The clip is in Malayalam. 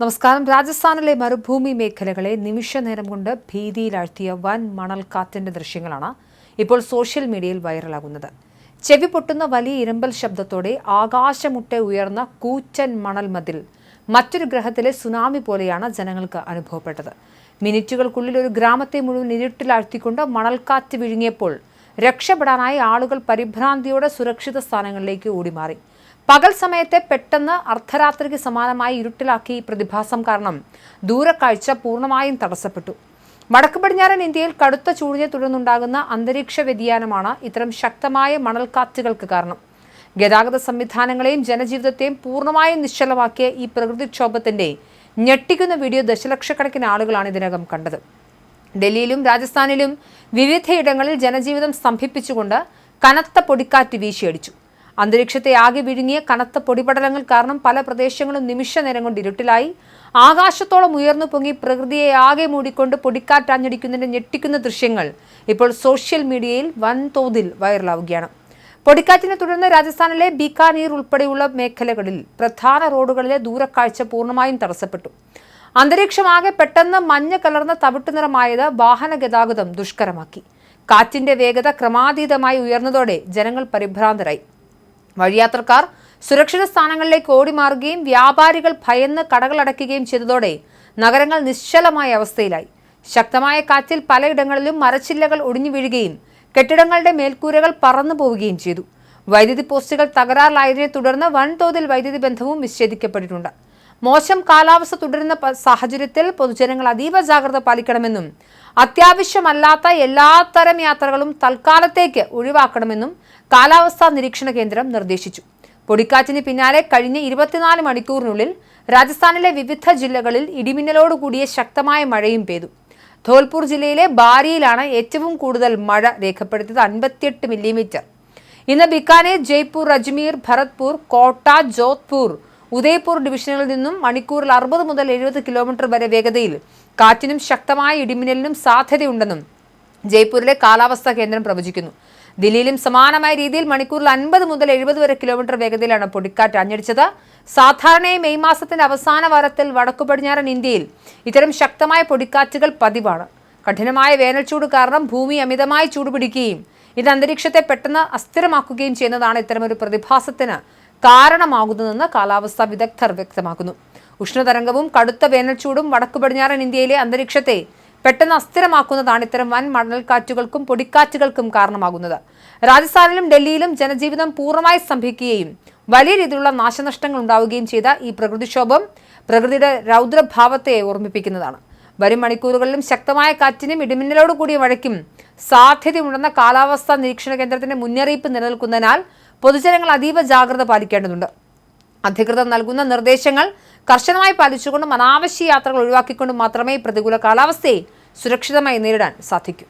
നമസ്കാരം. രാജസ്ഥാനിലെ മരുഭൂമി മേഖലകളെ നിമിഷനേരം കൊണ്ട് ഭീതിയിലാഴ്ത്തിയ വൻ മണൽക്കാറ്റിന്റെ ദൃശ്യങ്ങളാണ് ഇപ്പോൾ സോഷ്യൽ മീഡിയയിൽ വൈറലാകുന്നത്. ചെവി പൊട്ടുന്ന വലിയ ഇരമ്പൽ ശബ്ദത്തോടെ ആകാശമുട്ടെ ഉയർന്ന കൂറ്റൻ മണൽ മതിൽ മറ്റൊരു ഗ്രഹത്തിലെ സുനാമി പോലെയാണ് ജനങ്ങൾക്ക് അനുഭവപ്പെട്ടത്. മിനിറ്റുകൾക്കുള്ളിൽ ഒരു ഗ്രാമത്തെ മുഴുവൻ ഇരുട്ടിലാഴ്ത്തിക്കൊണ്ട് മണൽക്കാറ്റ് വിഴുങ്ങിയപ്പോൾ രക്ഷപ്പെടാനായി ആളുകൾ പരിഭ്രാന്തിയോടെ സുരക്ഷിത സ്ഥാനങ്ങളിലേക്ക് ഓടിമാറി. പകൽ സമയത്തെ പെട്ടെന്ന് അർദ്ധരാത്രിക്ക് സമാനമായി ഇരുട്ടിലാക്കി പ്രതിഭാസം കാരണം ദൂരക്കാഴ്ച പൂർണ്ണമായും തടസ്സപ്പെട്ടു. വടക്ക് പടിഞ്ഞാറൻ ഇന്ത്യയിൽ കടുത്ത ചൂടിനെ തുടർന്നുണ്ടാകുന്ന അന്തരീക്ഷ വ്യതിയാനമാണ് ഇത്തരം ശക്തമായ മണൽക്കാറ്റുകൾക്ക് കാരണം. ഗതാഗത സംവിധാനങ്ങളെയും ജനജീവിതത്തെയും പൂർണ്ണമായും നിശ്ചലമാക്കിയ ഈ പ്രകൃതിക്ഷോഭത്തിന്റെ ഞെട്ടിക്കുന്ന വീഡിയോ ദശലക്ഷക്കണക്കിന് ആളുകളാണ് ഇതിനകം കണ്ടത്. ഡൽഹിയിലും രാജസ്ഥാനിലും വിവിധയിടങ്ങളിൽ ജനജീവിതം സ്തംഭിപ്പിച്ചുകൊണ്ട് കനത്ത പൊടിക്കാറ്റ് വീശിയടിച്ചു. അന്തരീക്ഷത്തെ ആകെ വിഴുങ്ങിയ കനത്ത പൊടിപടലങ്ങൾ കാരണം പല പ്രദേശങ്ങളും നിമിഷനേരം കൊണ്ട് ഇരുട്ടിലായി. ആകാശത്തോളം ഉയർന്നു പൊങ്ങി പ്രകൃതിയെ ആകെ മൂടിക്കൊണ്ട് പൊടിക്കാറ്റാഞ്ഞടിക്കുന്നതിന്റെ ഞെട്ടിക്കുന്ന ദൃശ്യങ്ങൾ ഇപ്പോൾ സോഷ്യൽ മീഡിയയിൽ വൻതോതിൽ വൈറലാവുകയാണ്. പൊടിക്കാറ്റിനെ തുടർന്ന് രാജസ്ഥാനിലെ ബീക്കാനീർ ഉൾപ്പെടെയുള്ള മേഖലകളിൽ പ്രധാന റോഡുകളിലെ ദൂരക്കാഴ്ച പൂർണ്ണമായും തടസ്സപ്പെട്ടു. അന്തരീക്ഷമാകെ പെട്ടെന്ന് മഞ്ഞ കലർന്ന തവിട്ടു നിറമായത് വാഹന ഗതാഗതം ദുഷ്കരമാക്കി. കാറ്റിന്റെ വേഗത ക്രമാതീതമായി ഉയർന്നതോടെ ജനങ്ങൾ പരിഭ്രാന്തരായി. വഴിയാത്രക്കാർ സുരക്ഷിത സ്ഥാനങ്ങളിലേക്ക് ഓടിമാറുകയും വ്യാപാരികൾ ഭയന്ന് കടകളടയ്ക്കുകയും ചെയ്തതോടെ നഗരങ്ങൾ നിശ്ചലമായ അവസ്ഥയിലായി. ശക്തമായ കാറ്റിൽ പലയിടങ്ങളിലും മരച്ചില്ലകൾ ഒടിഞ്ഞു വീഴുകയും കെട്ടിടങ്ങളുടെ മേൽക്കൂരകൾ പറന്നു പോവുകയും ചെയ്തു. വൈദ്യുതി പോസ്റ്റുകൾ തകരാറിലായതിനെ തുടർന്ന് വൻതോതിൽ വൈദ്യുതി ബന്ധവും വിച്ഛേദിക്കപ്പെട്ടിട്ടുണ്ട്. മോശം കാലാവസ്ഥ തുടരുന്ന സാഹചര്യത്തിൽ പൊതുജനങ്ങൾ അതീവ ജാഗ്രത പാലിക്കണമെന്നും അത്യാവശ്യമല്ലാത്ത എല്ലാത്തരം യാത്രകളും തൽക്കാലത്തേക്ക് ഒഴിവാക്കണമെന്നും കാലാവസ്ഥാ നിരീക്ഷണ കേന്ദ്രം നിർദ്ദേശിച്ചു. പൊടിക്കാറ്റിന് പിന്നാലെ കഴിഞ്ഞ 24 മണിക്കൂറിനുള്ളിൽ രാജസ്ഥാനിലെ വിവിധ ജില്ലകളിൽ ഇടിമിന്നലോടുകൂടിയ ശക്തമായ മഴയും പെയ്തു. ധോൽപൂർ ജില്ലയിലെ ബാരിയിലാണ് ഏറ്റവും കൂടുതൽ മഴ രേഖപ്പെടുത്തിയത്, 58 മില്ലിമീറ്റർ. ഇന്ന് ബിക്കാനേർ, ജയ്പൂർ, അജ്മീർ, ഭരത്പൂർ, കോട്ട, ജോധ്പൂർ, ഉദയ്പൂർ ഡിവിഷനുകളിൽ നിന്നും മണിക്കൂറിൽ 60 മുതൽ 70 കിലോമീറ്റർ വരെ വേഗതയിൽ കാറ്റിനും ശക്തമായ ഇടിമിന്നലിനും സാധ്യതയുണ്ടെന്നും ജയ്പൂരിലെ കാലാവസ്ഥാ കേന്ദ്രം പ്രവചിക്കുന്നു. ദില്ലിയിലും സമാനമായ രീതിയിൽ മണിക്കൂറിൽ 50 മുതൽ 70 വരെ കിലോമീറ്റർ വേഗതയിലാണ് പൊടിക്കാറ്റ് ആഞ്ഞടിച്ചത്. സാധാരണയായി മെയ് മാസത്തിന്റെ അവസാന വാരത്തിൽ വടക്കു പടിഞ്ഞാറൻ ഇന്ത്യയിൽ ഇത്തരം ശക്തമായ പൊടിക്കാറ്റുകൾ പതിവാണ്. കഠിനമായ വേനൽച്ചൂട് കാരണം ഭൂമി അമിതമായി ചൂടുപിടിക്കുകയും ഇത് അന്തരീക്ഷത്തെ പെട്ടെന്ന് അസ്ഥിരമാക്കുകയും ചെയ്യുന്നതാണ് ഇത്തരമൊരു പ്രതിഭാസത്തിന് കാരണമാകുന്നതെന്ന് കാലാവസ്ഥാ വിദഗ്ധർ വ്യക്തമാക്കുന്നു. ഉഷ്ണതരംഗവും കടുത്ത വേനൽച്ചൂടും വടക്കു പടിഞ്ഞാറൻ ഇന്ത്യയിലെ അന്തരീക്ഷത്തെ പെട്ടെന്ന് അസ്ഥിരമാക്കുന്നതാണ് ഇത്തരം വൻ മണൽക്കാറ്റുകൾക്കും പൊടിക്കാറ്റുകൾക്കും കാരണമാകുന്നത്. രാജസ്ഥാനിലും ഡൽഹിയിലും ജനജീവിതം പൂർണ്ണമായി സ്തംഭിക്കുകയും വലിയ രീതിയിലുള്ള നാശനഷ്ടങ്ങൾ ഉണ്ടാവുകയും ചെയ്ത ഈ പ്രകൃതിക്ഷോഭം പ്രകൃതിയുടെ രൗദ്രഭാവത്തെ ഓർമ്മിപ്പിക്കുന്നതാണ്. വരും മണിക്കൂറുകളിലും ശക്തമായ കാറ്റിനും ഇടിമിന്നലോട് കൂടിയ മഴയ്ക്കും സാധ്യതയുണ്ടെന്ന കാലാവസ്ഥാ നിരീക്ഷണ കേന്ദ്രത്തിന്റെ മുന്നറിയിപ്പ് നിലനിൽക്കുന്നതിനാൽ പൊതുജനങ്ങൾ അതീവ ജാഗ്രത പാലിക്കേണ്ടതുണ്ട്. അധികൃതർ നൽകുന്ന നിർദ്ദേശങ്ങൾ കർശനമായി പാലിച്ചുകൊണ്ടും അനാവശ്യ യാത്രകൾ ഒഴിവാക്കിക്കൊണ്ടും മാത്രമേ പ്രതികൂല കാലാവസ്ഥയെ സുരക്ഷിതമായി നേരിടാൻ സാധിക്കൂ.